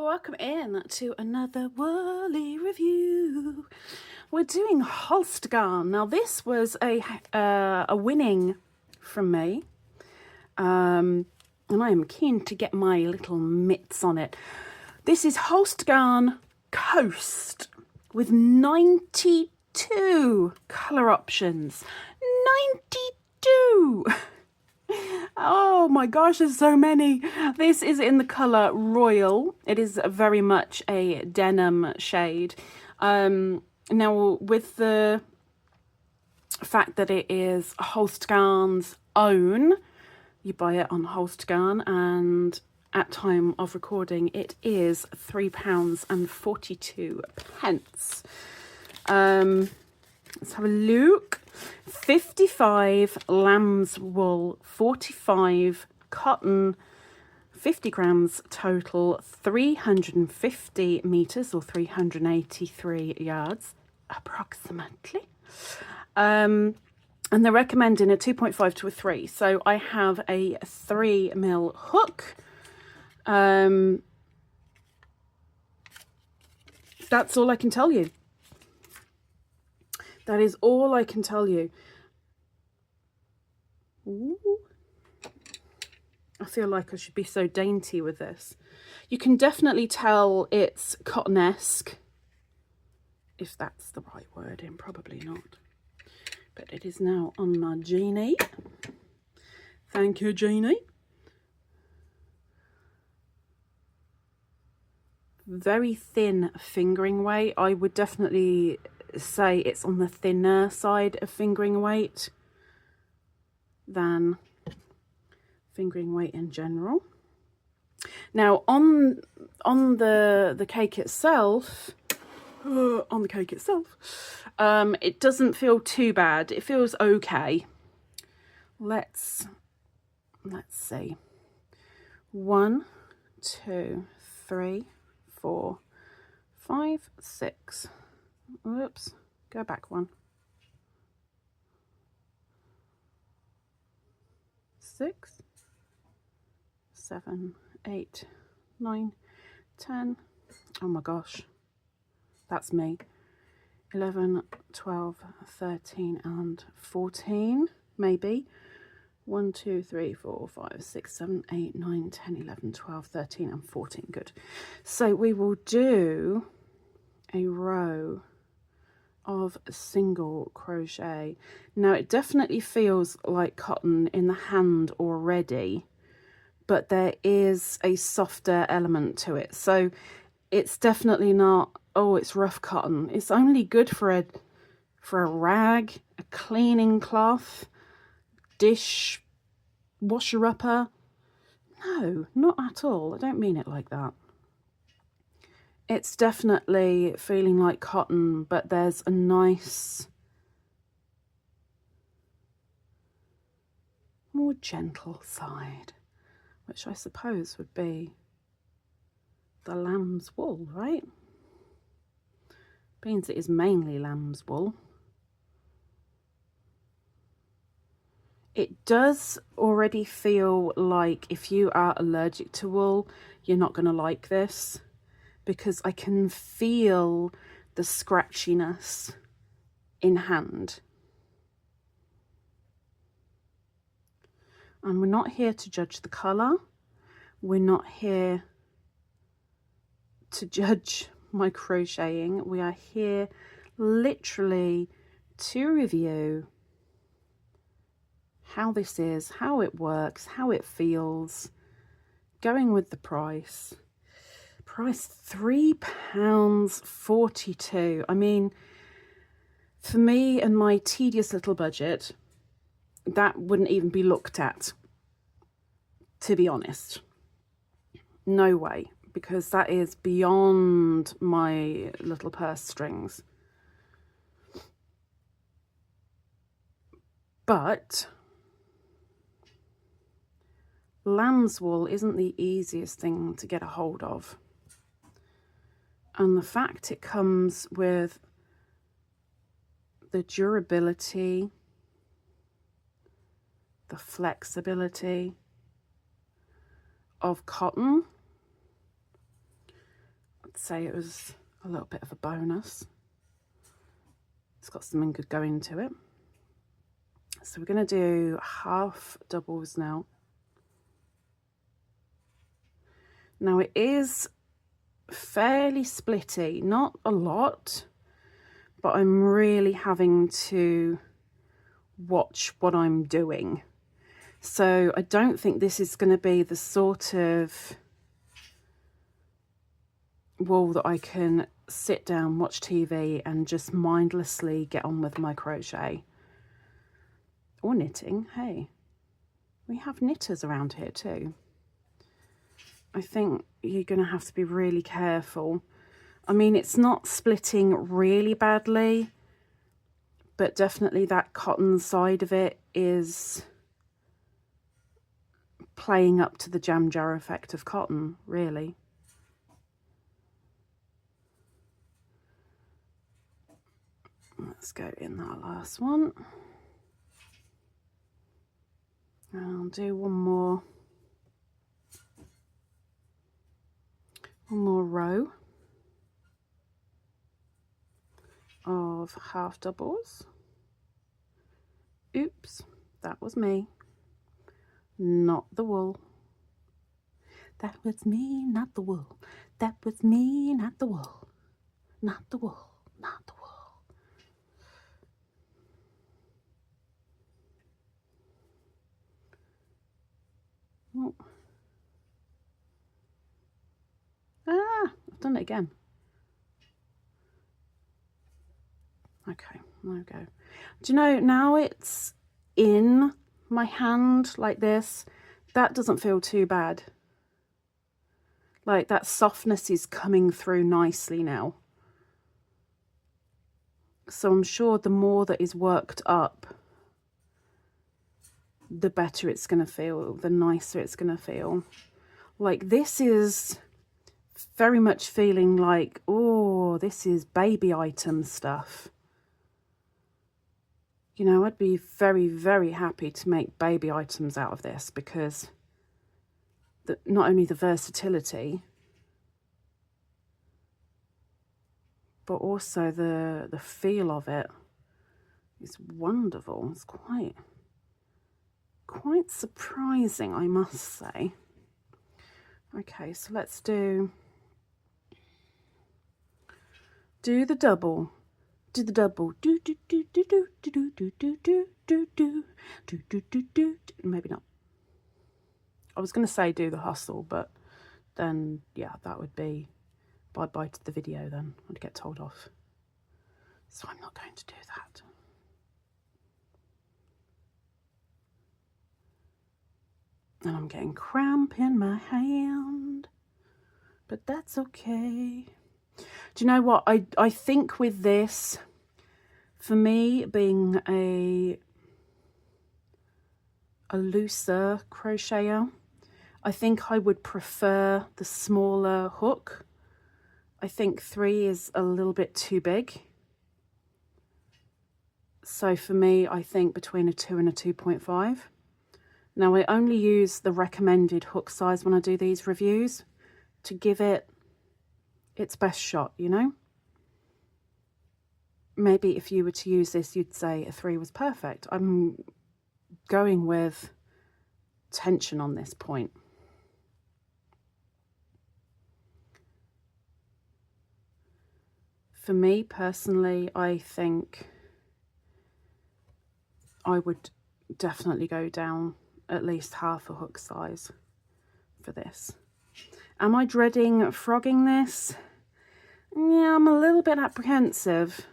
welcome in to another Whirly review. We're doing Holst Garn. Now this was a winning from me, and I am keen to get my little mitts on it. This is Holst Garn Coast with 92 colour options. 92! Oh my gosh, there's so many. This is in the colour Royal. It is very much a denim shade. Now, with the fact that it is Holst Garn's own, you buy it on Holst Garn, and at time of recording, it is £3.42. Let's have a look. 55 lambswool, 45 cotton, 50 grams total, 350 meters or 383 yards approximately. And they're recommending a 2.5 to a 3. So I have a 3mm hook. That's all I can tell you. That is all I can tell you. Ooh. I feel like I should be so dainty with this. You can definitely tell it's cotton-esque, if that's the right wording, probably not. But it is now on my Jeannie. Thank you, Jeannie. Very thin fingering weight. I would definitely say it's on the thinner side of fingering weight than fingering weight in general. Now on the cake itself, it doesn't feel too bad. It feels okay. Let's see. 1, 2, 3, 4, 5, 6. Whoops, go back one. 6, 7, 8, 9, 10. Oh my gosh, that's me. 11, 12, 13, and 14, maybe. 1, 2, 3, 4, 5, 6, 7, 8, 9, 10, 11, 12, 13, and 14. Good. So we will do a row of single crochet. Now it definitely feels like cotton in the hand already, but there is a softer element to it, so it's definitely not, oh, it's rough cotton. It's only good for a rag, a cleaning cloth, dish washer upper. No, not at all. I don't mean it like that. It's definitely feeling like cotton, but there's a nice, more gentle side, which I suppose would be the lamb's wool, right? Means it is mainly lamb's wool. It does already feel like if you are allergic to wool, you're not going to like this, because I can feel the scratchiness in hand. And we're not here to judge the colour. We're not here to judge my crocheting. We are here literally to review how this is, how it works, how it feels, going with the price. Price £3.42. I mean, for me and my tedious little budget, that wouldn't even be looked at, to be honest. No way, because that is beyond my little purse strings. But lambswool isn't the easiest thing to get a hold of. And the fact it comes with the durability, the flexibility of cotton, say it was a little bit of a bonus. It's got something good going to it. So we're going to do half doubles now. Now it is fairly splitty, not a lot, but I'm really having to watch what I'm doing. So I don't think this is going to be the sort of wool that I can sit down, watch TV and just mindlessly get on with my crochet or knitting. Hey, we have knitters around here too. I think you're going to have to be really careful. I mean, it's not splitting really badly, but definitely that cotton side of it is playing up to the jam jar effect of cotton, really. Let's go in that last one. And I'll do one more row of half doubles. Oops, that was me, not the wool. That was me, not the wool. That was me, not the wool. Not the wool, not the wool. Oh. Ah, I've done it again. Okay, there we go. Do you know, now it's in my hand like this, that doesn't feel too bad. Like that softness is coming through nicely now. So I'm sure the more that is worked up, the better it's going to feel, the nicer it's going to feel. Like this is very much feeling like, oh, this is baby item stuff. You know, I'd be very, very happy to make baby items out of this because not only the versatility, but also the feel of it is wonderful. It's quite surprising, I must say. Okay, so let's do the double. Do the double. Do do do do do do do do do do do do do do do. Maybe not. I was going to say do the hustle, but then yeah, that would be bye bye to the video. Then I'd get told off. So I'm not going to do that. And I'm getting cramp in my hand, but that's okay. Do you know what? I think with this, for me being a looser crocheter, I think I would prefer the smaller hook. I think 3 is a little bit too big. So for me, I think between a 2 and a 2.5. Now I only use the recommended hook size when I do these reviews to give it its best shot, you know? Maybe if you were to use this, you'd say a 3 was perfect. I'm going with tension on this point. For me personally, I think I would definitely go down at least half a hook size for this. Am I dreading frogging this? Yeah, I'm a little bit apprehensive.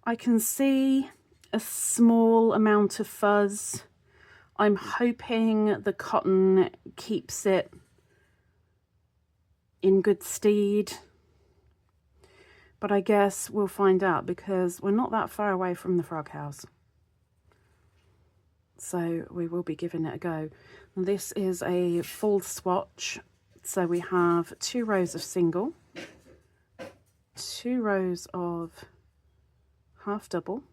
I can see a small amount of fuzz. I'm hoping the cotton keeps it in good stead. But I guess we'll find out because we're not that far away from the frog house. So we will be giving it a go. This is a full swatch. So we have 2 rows of single, 2 rows of half double,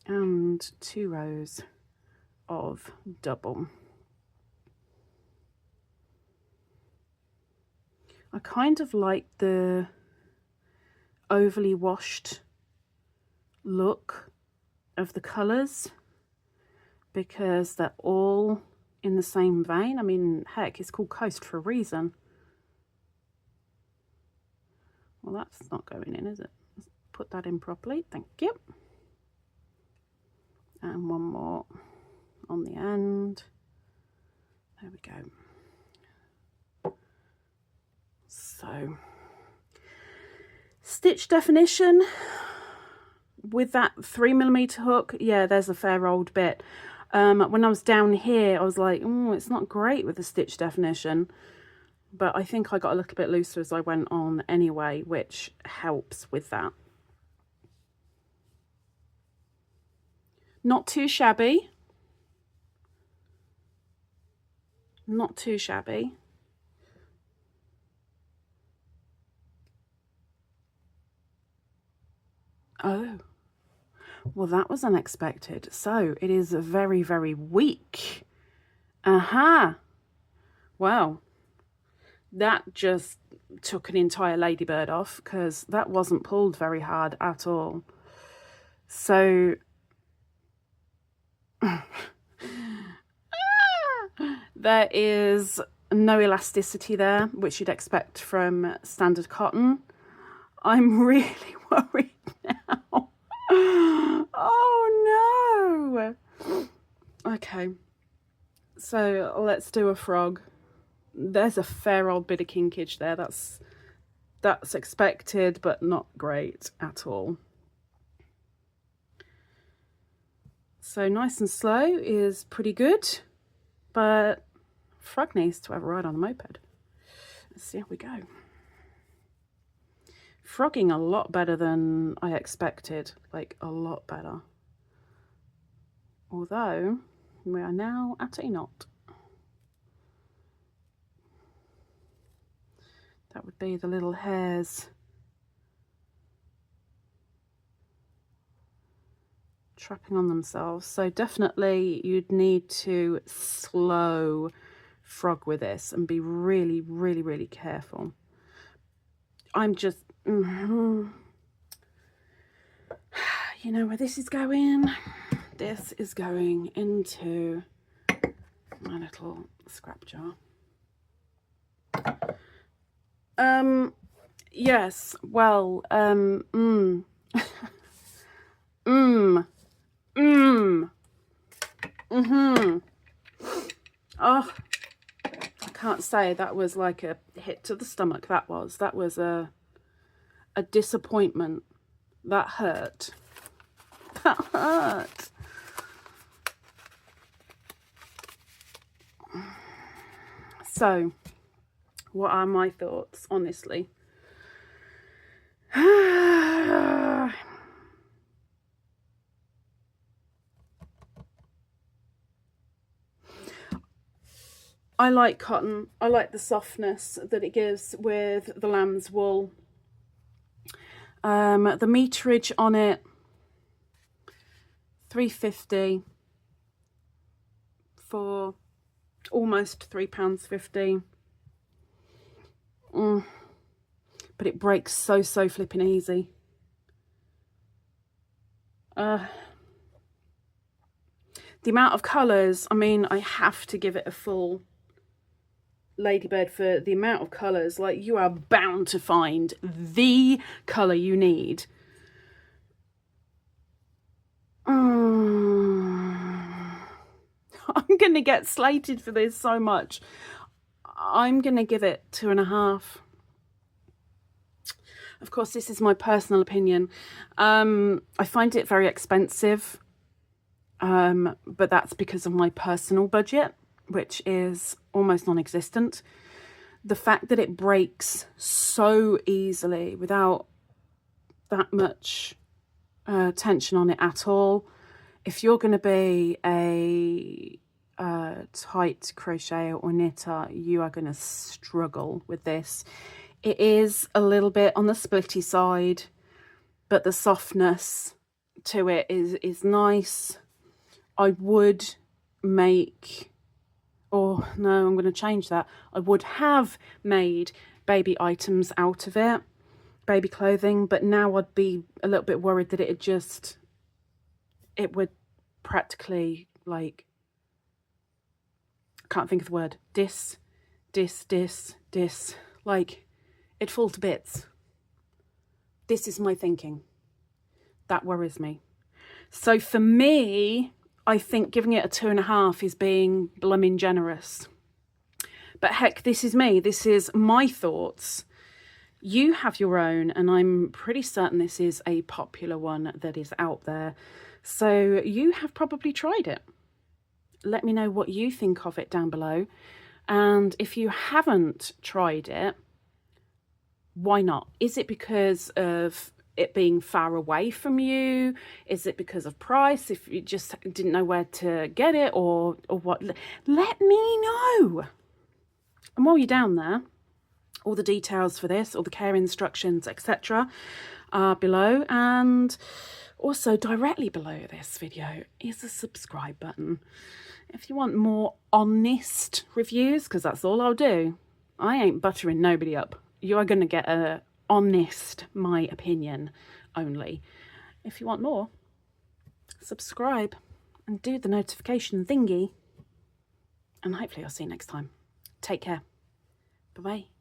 and 2 rows of double. I kind of like the overly washed look of the colours because they're all in the same vein. I mean, heck, it's called Coast for a reason. Well, that's not going in, is it? Let's put that in properly. Thank you. And one more on the end. There we go. So, stitch definition with that 3mm hook, yeah, there's a fair old bit. When I was down here, I was like, oh, it's not great with the stitch definition. But I think I got a little bit looser as I went on anyway, which helps with that. Not too shabby. Not too shabby. Oh, well, that was unexpected. So it is very, very weak. Aha. Well, that just took an entire ladybird off because that wasn't pulled very hard at all. So there is no elasticity there, which you'd expect from standard cotton. I'm really worried now. Oh no. Okay, so let's do a frog. There's a fair old bit of kinkage there. That's expected, but not great at all. So nice and slow is pretty good, but frog needs to have a ride on a moped. Let's see how we go. Frogging a lot better than I expected, like a lot better. Although we are now at a knot. That would be the little hairs trapping on themselves. So definitely you'd need to slow frog with this and be really, really, really careful. I'm just, you know where this is going? This is going into my little scrap jar. Yes, well, Oh, I can't say that was like a hit to the stomach. That was a disappointment. That hurt. That hurt. So, what are my thoughts, honestly? I like cotton. I like the softness that it gives with the Lambswool. The meterage on it, £3.50 for almost £3.50. But it breaks so flipping easy. The amount of colours, I mean, I have to give it a full Ladybird for the amount of colours. Like, you are bound to find the colour you need. I'm going to get slated for this so much. I'm going to give it 2.5. Of course, this is my personal opinion. I find it very expensive, but that's because of my personal budget, which is almost non-existent. The fact that it breaks so easily without that much tension on it at all. If you're going to be a tight crocheter or knitter, you are going to struggle with this. It is a little bit on the splitty side, but the softness to it is nice. I would make, or no, I'm going to change that. I would have made baby items out of it, baby clothing, but now I'd be a little bit worried that it would practically, like, I can't think of the word, like, it'd fall to bits. This is my thinking. That worries me. So for me, I think giving it a 2.5 is being blooming generous. But heck, this is me. This is my thoughts. You have your own, and I'm pretty certain this is a popular one that is out there. So you have probably tried it. Let me know what you think of it down below. And if you haven't tried it, why not? Is it because of it being far away from you? Is it because of price, if you just didn't know where to get it, or what? Let me know. And while you're down there, all the details for this, all the care instructions, etc. are below, and also directly below this video is a subscribe button. If you want more honest reviews, because that's all I'll do. I ain't buttering nobody up. You are going to get a honest, my opinion only. If you want more, subscribe and do the notification thingy. And hopefully I'll see you next time. Take care. Bye-bye.